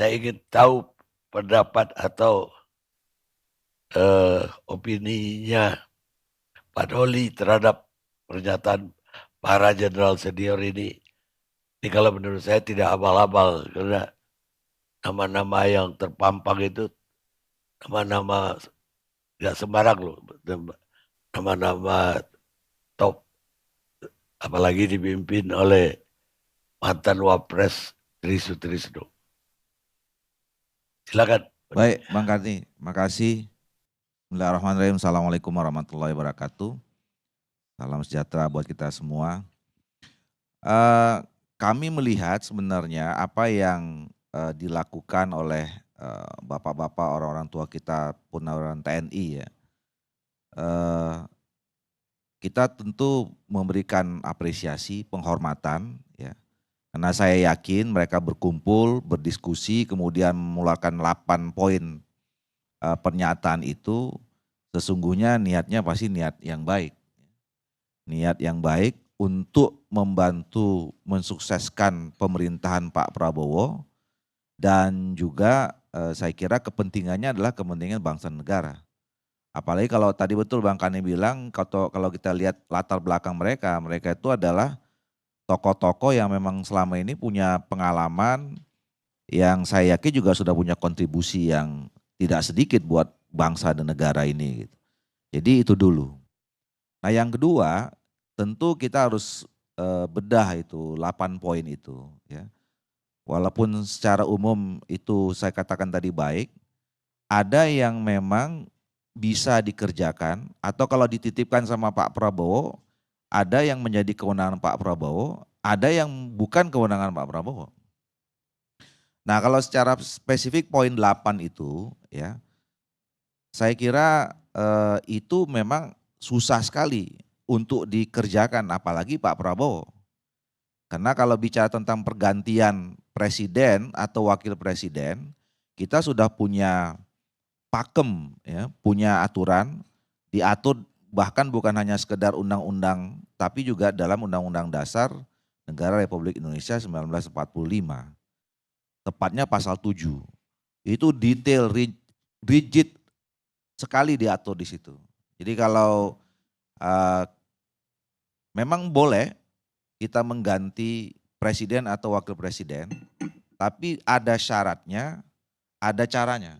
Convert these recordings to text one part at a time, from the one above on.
saya ingin tahu pendapat atau opininya Pak Doli terhadap pernyataan para jenderal senior ini. Ini kalau menurut saya tidak abal-abal karena nama-nama yang terpampang itu nama-nama nggak sembarang loh, nama-nama top, apalagi dipimpin oleh mantan Wapres Tri Sutrisno. Silakan. Baik, Bang Karni, makasih. Bismillahirrahmanirrahim. Assalamualaikum warahmatullahi wabarakatuh. Salam sejahtera buat kita semua. Kami melihat sebenarnya apa yang dilakukan oleh bapak-bapak orang-orang tua kita Purnawirawan TNI ya. Kita tentu memberikan apresiasi, penghormatan ya. Karena saya yakin mereka berkumpul, berdiskusi, kemudian mengeluarkan 8 poin pernyataan itu sesungguhnya niatnya pasti niat yang baik. Niat yang baik untuk membantu mensukseskan pemerintahan Pak Prabowo dan juga saya kira kepentingannya adalah kepentingan bangsa dan negara. Apalagi kalau tadi betul Bang Kani bilang kalau kita lihat latar belakang mereka itu adalah tokoh-tokoh yang memang selama ini punya pengalaman yang saya yakin juga sudah punya kontribusi yang tidak sedikit buat bangsa dan negara ini. Gitu. Jadi itu dulu. Nah yang kedua tentu kita harus bedah itu 8 poin itu. Ya. Walaupun secara umum itu saya katakan tadi baik, ada yang memang bisa dikerjakan atau kalau dititipkan sama Pak Prabowo, ada yang menjadi kewenangan Pak Prabowo, ada yang bukan kewenangan Pak Prabowo. Nah kalau secara spesifik poin 8 itu ya, saya kira itu memang susah sekali untuk dikerjakan apalagi Pak Prabowo. Karena kalau bicara tentang pergantian presiden atau wakil presiden, kita sudah punya pakem ya, punya aturan, diatur bahkan bukan hanya sekedar undang-undang tapi juga dalam Undang-Undang Dasar Negara Republik Indonesia 1945. Tepatnya pasal 7. Itu detail rigid sekali diatur di situ. Jadi kalau memang boleh kita mengganti presiden atau wakil presiden, tapi ada syaratnya, ada caranya.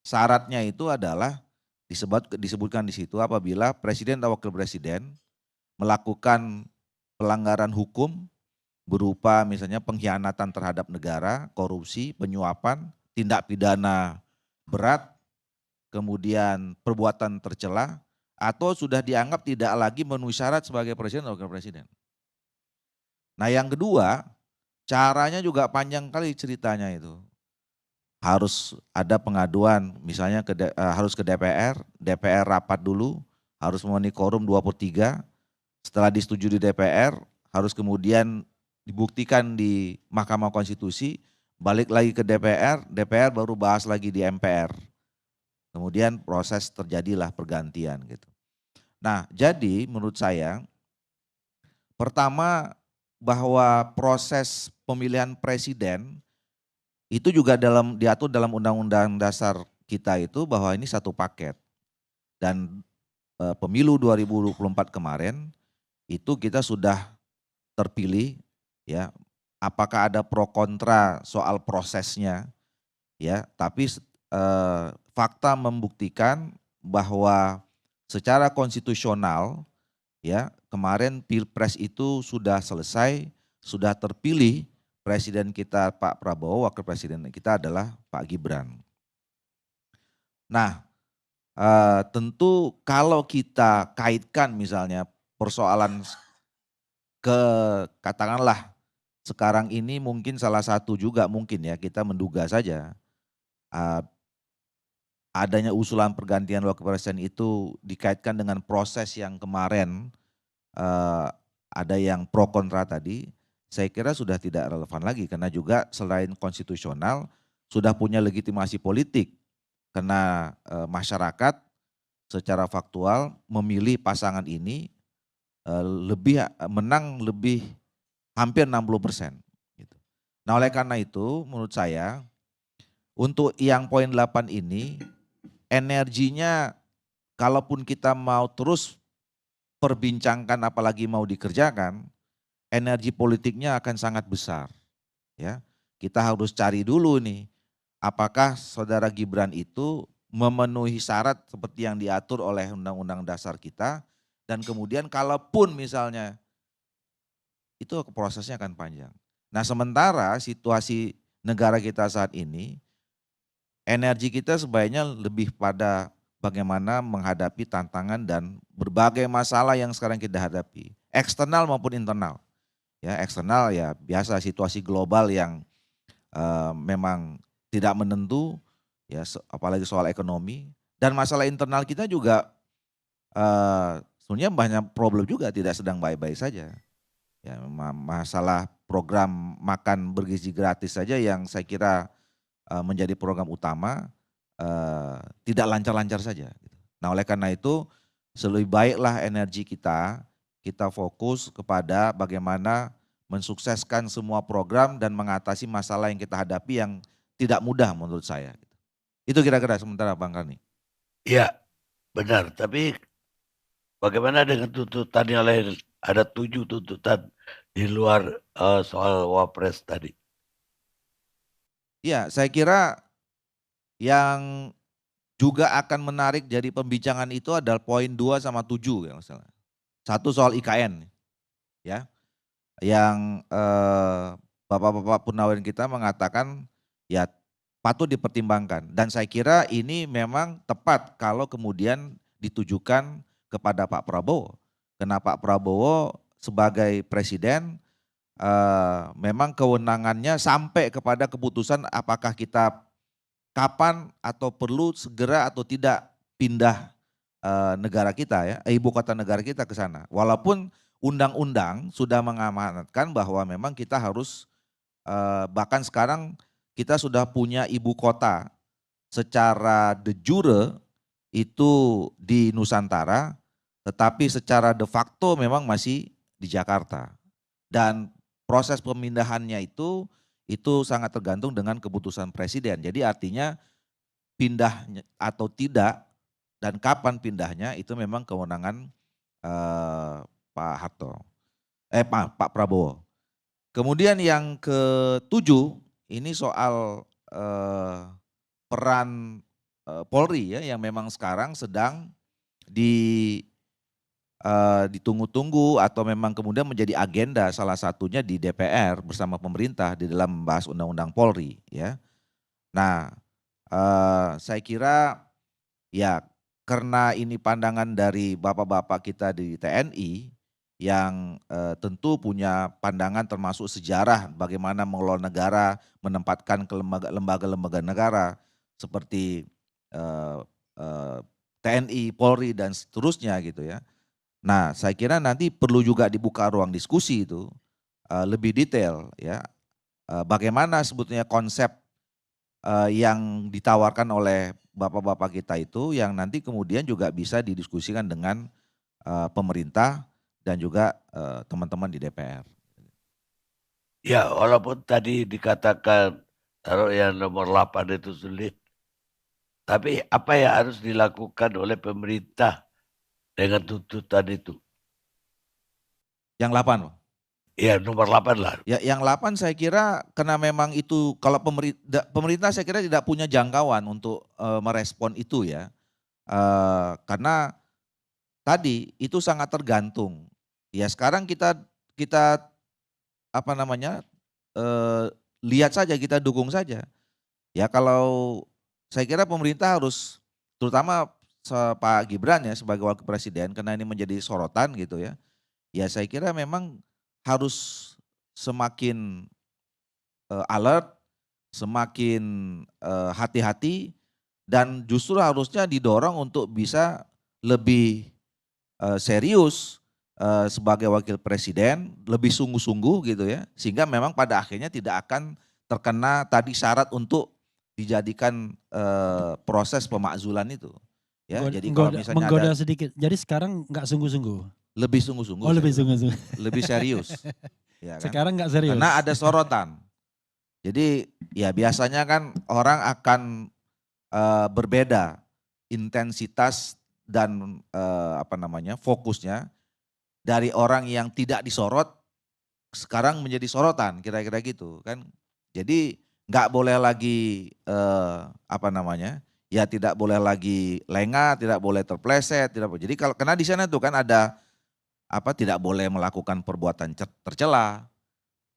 Syaratnya itu adalah disebutkan di situ apabila presiden atau wakil presiden melakukan pelanggaran hukum berupa misalnya pengkhianatan terhadap negara, korupsi, penyuapan, tindak pidana berat, kemudian perbuatan tercela, atau sudah dianggap tidak lagi memenuhi syarat sebagai presiden atau wakil presiden. Nah yang kedua, caranya juga panjang kali ceritanya itu. Harus ada pengaduan misalnya harus ke DPR, DPR rapat dulu, harus memenuhi quorum 2/3, setelah disetujui di DPR harus kemudian dibuktikan di Mahkamah Konstitusi, balik lagi ke DPR, DPR baru bahas lagi di MPR. Kemudian proses terjadilah pergantian gitu. Nah jadi menurut saya pertama bahwa proses pemilihan presiden itu juga diatur dalam Undang-Undang Dasar kita itu bahwa ini satu paket. Dan pemilu 2024 kemarin itu kita sudah terpilih ya. Apakah ada pro kontra soal prosesnya ya, tapi fakta membuktikan bahwa secara konstitusional ya, kemarin Pilpres itu sudah selesai, sudah terpilih presiden kita Pak Prabowo, wakil presiden kita adalah Pak Gibran. Nah, tentu kalau kita kaitkan misalnya persoalan katakanlah sekarang ini mungkin salah satu juga mungkin ya kita menduga saja adanya usulan pergantian wakil presiden itu dikaitkan dengan proses yang kemarin ada yang pro kontra tadi. Saya kira sudah tidak relevan lagi karena juga selain konstitusional sudah punya legitimasi politik karena masyarakat secara faktual memilih pasangan ini menang lebih hampir 60%. Gitu. Nah oleh karena itu menurut saya Untuk yang poin 8 ini, energinya kalaupun kita mau terus perbincangkan apalagi mau dikerjakan, energi politiknya akan sangat besar. Ya, kita harus cari dulu nih, apakah saudara Gibran itu memenuhi syarat seperti yang diatur oleh Undang-Undang Dasar kita, dan kemudian kalaupun misalnya itu prosesnya akan panjang. Nah sementara situasi negara kita saat ini, energi kita sebaiknya lebih pada bagaimana menghadapi tantangan dan berbagai masalah yang sekarang kita hadapi, eksternal maupun internal. Ya, eksternal ya biasa situasi global yang memang tidak menentu, ya apalagi soal ekonomi, dan masalah internal kita juga sebenarnya banyak problem juga, tidak sedang baik-baik saja. Ya, masalah program makan bergizi gratis saja yang saya kira menjadi program utama tidak lancar-lancar saja. Nah oleh karena itu lebih baiklah energi kita fokus kepada bagaimana mensukseskan semua program dan mengatasi masalah yang kita hadapi yang tidak mudah menurut saya. Itu kira-kira sementara Bang Karni. Iya, benar. Tapi bagaimana dengan tuntutan yang lain? Ada 7 tuntutan di luar soal Wapres tadi. Ya, saya kira yang juga akan menarik jadi pembicaraan itu adalah poin 2 sama 7 ya masalah. Satu soal IKN ya. Yang Bapak-bapak purnawirawan kita mengatakan ya patut dipertimbangkan, dan saya kira ini memang tepat kalau kemudian ditujukan kepada Pak Prabowo. Karena Pak Prabowo sebagai presiden memang kewenangannya sampai kepada keputusan apakah kita kapan atau perlu segera atau tidak pindah negara kita ya, ibu kota negara kita ke sana. Walaupun undang-undang sudah mengamanatkan bahwa memang kita harus bahkan sekarang kita sudah punya ibu kota secara de jure itu di Nusantara, tetapi secara de facto memang masih di Jakarta. Dan proses pemindahannya itu sangat tergantung dengan keputusan presiden. Jadi artinya pindah atau tidak dan kapan pindahnya itu memang kewenangan Pak Harto, Pak Prabowo. Kemudian yang ketujuh ini soal peran Polri ya yang memang sekarang sedang ditunggu-tunggu atau memang kemudian menjadi agenda salah satunya di DPR bersama pemerintah di dalam membahas undang-undang Polri ya. Nah saya kira ya karena ini pandangan dari bapak-bapak kita di TNI yang tentu punya pandangan termasuk sejarah bagaimana mengelola negara, menempatkan ke lembaga-lembaga negara seperti TNI, Polri dan seterusnya gitu ya. Nah saya kira nanti perlu juga dibuka ruang diskusi itu lebih detail ya. Bagaimana sebetulnya konsep yang ditawarkan oleh bapak-bapak kita itu yang nanti kemudian juga bisa didiskusikan dengan pemerintah dan juga teman-teman di DPR. Ya, walaupun tadi dikatakan taruh yang nomor 8 itu sulit, tapi apa yang harus dilakukan oleh pemerintah dengan tuntutan itu? Yang 8 Pak. Ya nomor 8 lah. Ya yang 8 saya kira karena memang itu kalau pemerintah saya kira tidak punya jangkauan untuk merespon itu ya. Karena tadi itu sangat tergantung. Ya sekarang kita apa namanya lihat saja, kita dukung saja. Ya kalau saya kira pemerintah harus terutama Pak Gibran ya sebagai wakil presiden karena ini menjadi sorotan gitu ya. Ya saya kira memang harus semakin alert, semakin hati-hati dan justru harusnya didorong untuk bisa lebih serius sebagai wakil presiden, lebih sungguh-sungguh gitu ya, sehingga memang pada akhirnya tidak akan terkena tadi syarat untuk dijadikan proses pemakzulan itu. Ya, jadi kalau misalnya menggoda ada sedikit. Jadi sekarang nggak sungguh-sungguh. lebih sungguh-sungguh, Oh lebih saya bilang. sungguh-sungguh. Lebih serius. Ya kan? Sekarang nggak serius. Karena ada sorotan. Jadi ya biasanya kan orang akan berbeda intensitas dan fokusnya dari orang yang tidak disorot sekarang menjadi sorotan, kira-kira gitu kan. Jadi nggak boleh lagi ya tidak boleh lagi lengah, tidak boleh terpleset, jadi kalau karena di sana tuh kan ada tidak boleh melakukan perbuatan tercela,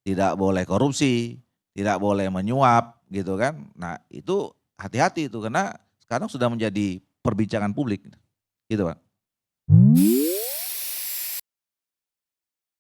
tidak boleh korupsi, tidak boleh menyuap gitu kan. Nah itu hati-hati itu karena sekarang sudah menjadi perbincangan publik gitu Pak.